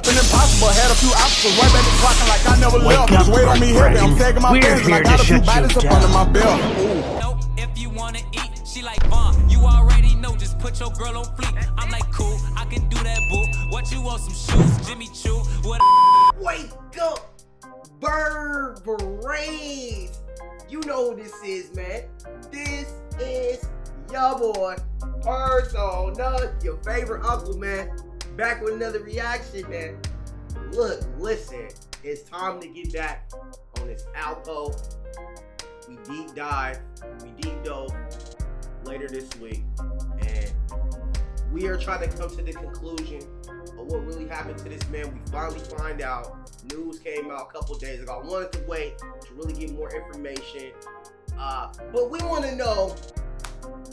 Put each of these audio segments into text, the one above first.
nothing impossible. Had a few obstacles, right back to clocking like I never left. Just wait on me heavy, I'm tagging my fans, and I got a few bodies up under my belt. No, if you wanna eat, she like, you already know, just put your girl on fleek. I'm like, cool, I can do that, boo. What you want, some shoes, Jimmy Choo? What? Wake up, bird brains. You know who this is, man. This is your boy, Persona, your favorite uncle, man. Back with another reaction, man. Look, listen, it's time to get back on this Alpo. We deep dove later this week, and we are trying to come to the conclusion of what really happened to this man. We finally find out. News came out a couple days ago. I wanted to wait to really get more information, but we want to know,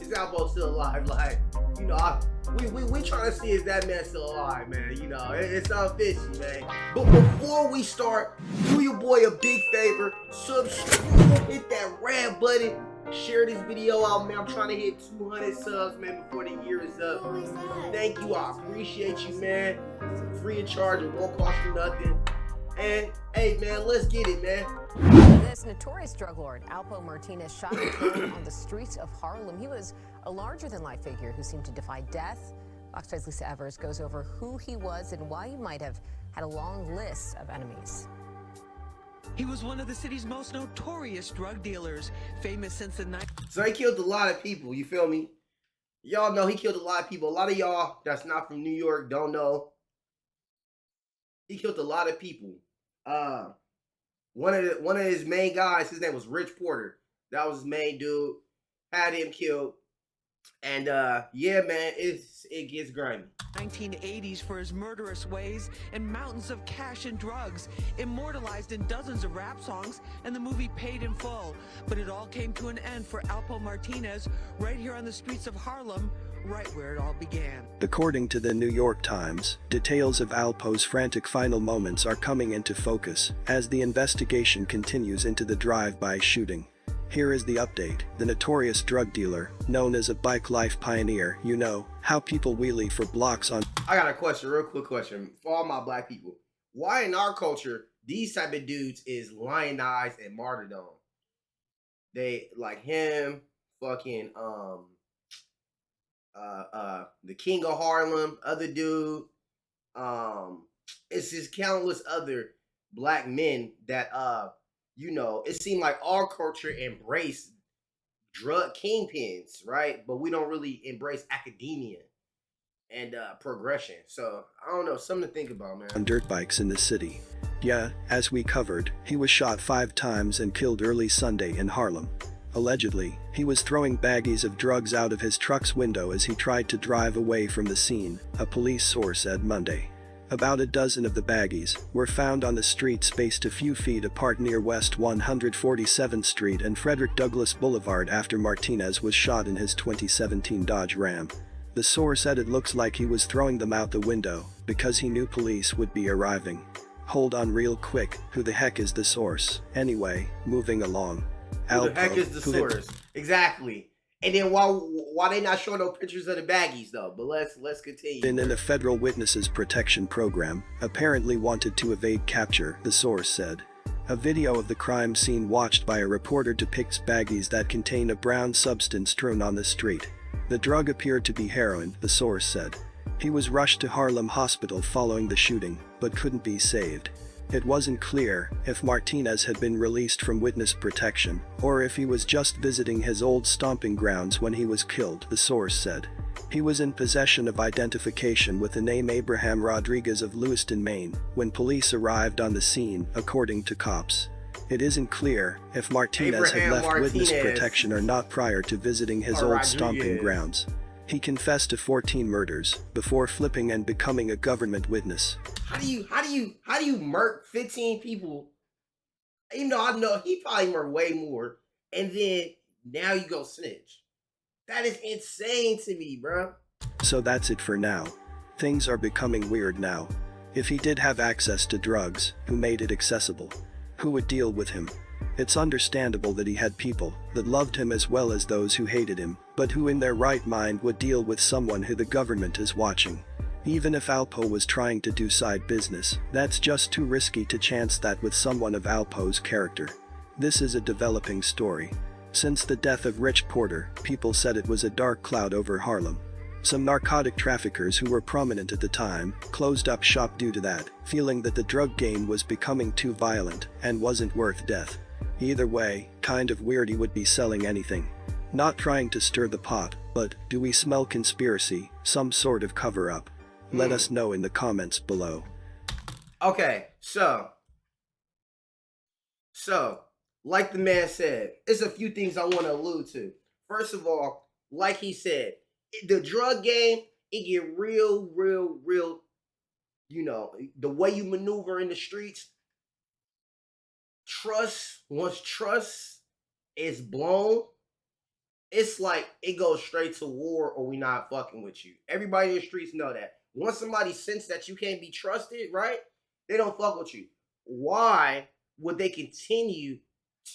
is Alpo still alive? Like, you know, we trying to see is that man still alive, man. You know, it's not fishy, man. But before we start, do your boy a big favor, subscribe, hit that red button, share this video out, man. I'm trying to hit 200 subs, man, before the year is up. Thank you, I appreciate you, man. Free of charge, it won't cost you nothing. And hey, man, let's get it, man. This notorious drug lord, Alpo Martinez, shot and killed on the streets of Harlem. He was a larger-than-life figure who seemed to defy death. Fox 5's Lisa Evers goes over who he was and why he might have had a long list of enemies. He was one of the city's most notorious drug dealers, famous since the night. So he killed a lot of people, you feel me? Y'all know he killed a lot of people. A lot of y'all that's not from New York don't know. He killed a lot of people. One of his main guys, his name was Rich Porter. That was his main dude. Had him killed. And yeah, man, it gets grimy. 1980s for his murderous ways and mountains of cash and drugs, immortalized in dozens of rap songs and the movie Paid in Full. But it all came to an end for Alpo Martinez right here on the streets of Harlem, right where it all began. According to the New York Times, details of Alpo's frantic final moments are coming into focus as the investigation continues into the drive-by shooting. Here is the update. The notorious drug dealer, known as a bike life pioneer, you know, how people wheelie for blocks on... I got a question, real quick question for all my black people. Why in our culture, these type of dudes is lionized and martyrdom? They, like him, fucking, the King of Harlem, other dude. It's just countless other black men that, you know, it seemed like our culture embraced drug kingpins, right? But we don't really embrace academia and progression. So, I don't know, something to think about, man. On dirt bikes in the city. Yeah, as we covered, he was shot 5 times and killed early Sunday in Harlem. Allegedly, he was throwing baggies of drugs out of his truck's window as he tried to drive away from the scene, a police source said Monday. About a dozen of the baggies were found on the street spaced a few feet apart near West 147th Street and Frederick Douglass Boulevard after Martinez was shot in his 2017 Dodge Ram. The source said it looks like he was throwing them out the window because he knew police would be arriving. Hold on real quick, who the heck is the source? Anyway, moving along. Who the heck is the source? Exactly. And then why they not showing no pictures of the baggies though? But let's continue. Been in the Federal Witnesses Protection Program, apparently wanted to evade capture, the source said. A video of the crime scene watched by a reporter depicts baggies that contain a brown substance strewn on the street. The drug appeared to be heroin, the source said. He was rushed to Harlem Hospital following the shooting, but couldn't be saved. It wasn't clear if Martinez had been released from witness protection or if he was just visiting his old stomping grounds when he was killed, the source said. He was in possession of identification with the name Abraham Rodriguez of Lewiston, Maine, when police arrived on the scene, according to cops. It isn't clear if Martinez had left witness protection or not prior to visiting his old stomping grounds. He confessed to 14 murders before flipping and becoming a government witness. How do you murk 15 people? Even though I know he probably murked way more, and then now you go snitch. That is insane to me, bro. So that's it for now. Things are becoming weird now. If he did have access to drugs, who made it accessible? Who would deal with him? It's understandable that he had people that loved him as well as those who hated him, but who in their right mind would deal with someone who the government is watching? Even if Alpo was trying to do side business, that's just too risky to chance that with someone of Alpo's character. This is a developing story. Since the death of Rich Porter, people said it was a dark cloud over Harlem. Some narcotic traffickers who were prominent at the time closed up shop due to that, feeling that the drug game was becoming too violent and wasn't worth death. Either way, kind of weird he would be selling anything. Not trying to stir the pot, but do we smell conspiracy, some sort of cover-up? Let us know in the comments below. Okay, so, like the man said, there's a few things I want to allude to. First of all, like he said, the drug game, it get real, you know, the way you maneuver in the streets, once trust is blown, it's like it goes straight to war or we not fucking with you. Everybody in the streets know that. Once somebody sense that you can't be trusted, right, they don't fuck with you. Why would they continue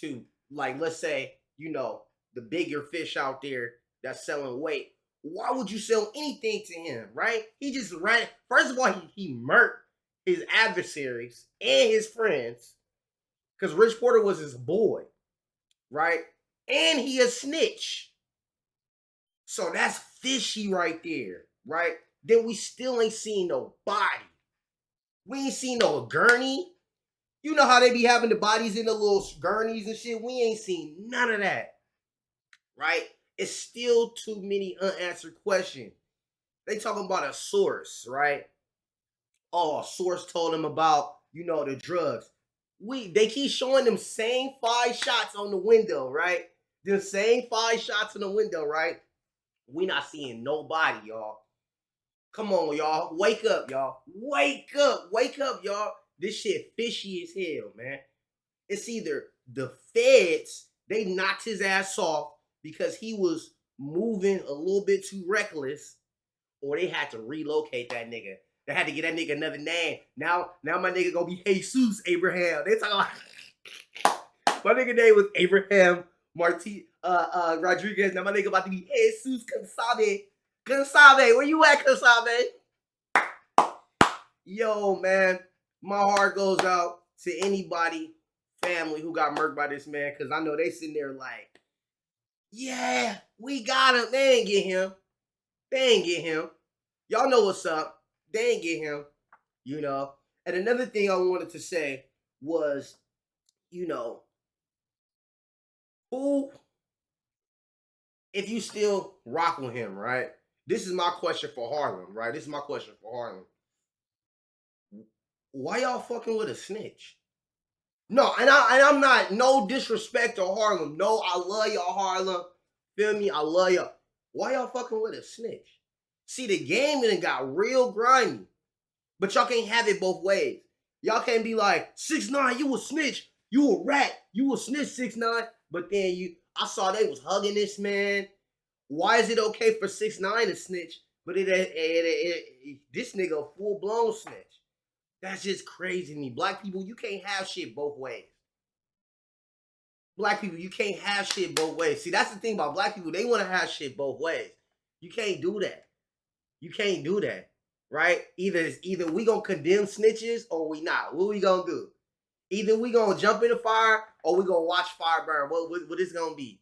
to, like, let's say, you know, the bigger fish out there that's selling weight, why would you sell anything to him, right? He just ran. First of all, he murked his adversaries and his friends because Rich Porter was his boy, right? And he a snitch. So that's fishy right there, right? Then we still ain't seen no body. We ain't seen no gurney. You know how they be having the bodies in the little gurneys and shit? We ain't seen none of that, right? It's still too many unanswered questions. They talking about a source, right? Oh, a source told them about, you know, the drugs. They keep showing them same 5 shots on the window, right? The same 5 shots on the window, right? We not seeing nobody, y'all. Come on, y'all. Wake up, y'all. Wake up, y'all. This shit fishy as hell, man. It's either the feds, they knocked his ass off because he was moving a little bit too reckless, or they had to relocate that nigga. They had to get that nigga another name. Now my nigga gonna be Jesus Abraham. They talking about my nigga name was Abraham Rodriguez. Now my nigga about to be Jesus Consabe. Consabe, where you at, Consabe? Yo, man, my heart goes out to anybody, family who got murked by this man, because I know they sitting there like, yeah, we got him. They ain't get him. Y'all know what's up. They ain't get him, you know. And another thing I wanted to say was, you know, who, if you still rock with him, right? This is my question for Harlem, right? Why y'all fucking with a snitch? No, and I'm not, no disrespect to Harlem. No, I love y'all, Harlem. Feel me? I love y'all. Why y'all fucking with a snitch? See, the game done got real grimy. But y'all can't have it both ways. Y'all can't be like, 6ix9ine, you a snitch. You a rat. You a snitch, 6ix9ine. But then I saw they was hugging this man. Why is it okay for 6ix9ine to snitch, but this nigga a full-blown snitch? That's just crazy to me. Black people, you can't have shit both ways. Black people, you can't have shit both ways. See, that's the thing about black people. They want to have shit both ways. You can't do that. Right? Either we gonna condemn snitches or we not. What we gonna do? Either we gonna jump in the fire or we gonna watch fire burn. What is gonna be?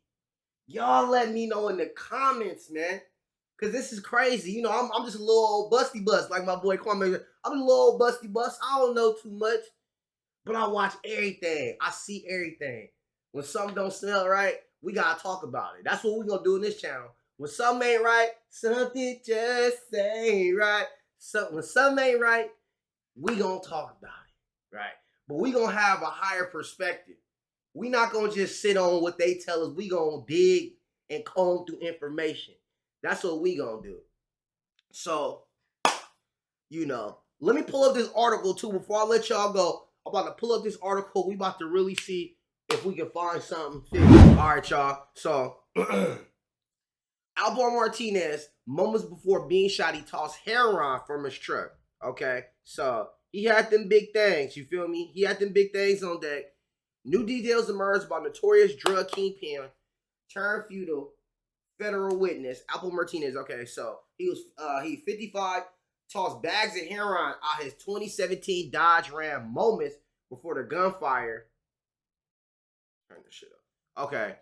Y'all let me know in the comments, man. Cause this is crazy. You know, I'm just a little old busty bust, like my boy Kwame. I'm a little old busty bust. I don't know too much. But I watch everything. I see everything. When something don't smell right, we gotta talk about it. That's what we're gonna do in this channel. When something ain't right, something just ain't right. So when something ain't right, we gonna talk about it, right? But we gonna have a higher perspective. We not gonna just sit on what they tell us. We gonna dig and comb through information. That's what we gonna do. So, you know, let me pull up this article too before I let y'all go. I'm about to pull up this article. We about to really see if we can find something. All right, y'all. So, Alpo Martinez, moments before being shot, he tossed heroin from his truck. Okay, so he had them big things. You feel me? He had them big things on deck. New details emerged about notorious drug kingpin turned feudal federal witness Alpo Martinez. Okay, so he 55, tossed bags of heroin out his 2017 Dodge Ram moments before the gunfire. Turn this shit up. Okay.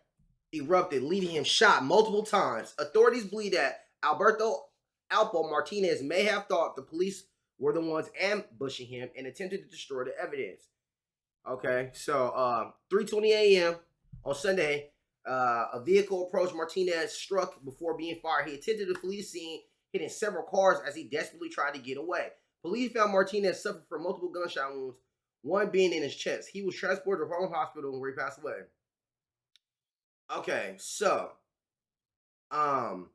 Erupted, leaving him shot multiple times. Authorities believe that Alpo Martinez may have thought the police were the ones ambushing him and attempted to destroy the evidence. Okay, so 3:20 a.m. on Sunday, a vehicle approached Martinez, struck before being fired. He attempted to flee the scene, hitting several cars as he desperately tried to get away. Police found Martinez suffered from multiple gunshot wounds, one being in his chest. He was transported to Harlem Hospital where he passed away. Okay, so I'm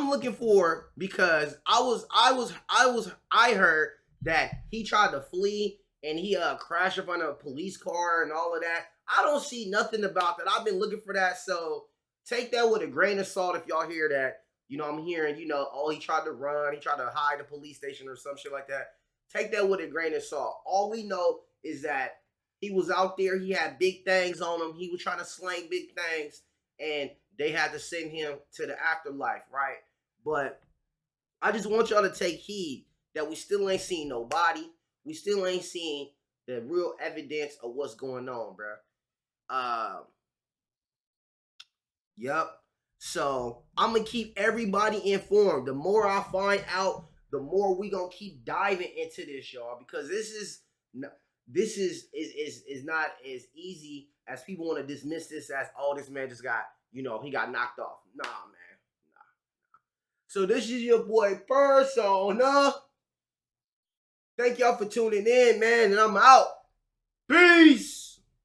looking for, because I heard that he tried to flee and he crashed up on a police car and all of that. I don't see nothing about that. I've been looking for that, so take that with a grain of salt if y'all hear that. You know, I'm hearing, you know, oh, he tried to run, he tried to hide the police station or some shit like that. Take that with a grain of salt. All we know is that he was out there, he had big things on him, he was trying to slang big things, and they had to send him to the afterlife, right? But I just want y'all to take heed that we still ain't seen nobody. We still ain't seen the real evidence of what's going on, bro. Yep. So I'm gonna keep everybody informed. The more I find out, the more we gonna keep diving into this, y'all, because this is not as easy as people want to dismiss this as, oh, this man just got, you know, he got knocked off. Nah, man. Nah. So this is your boy Persona. Thank y'all for tuning in, man, and I'm out. Peace.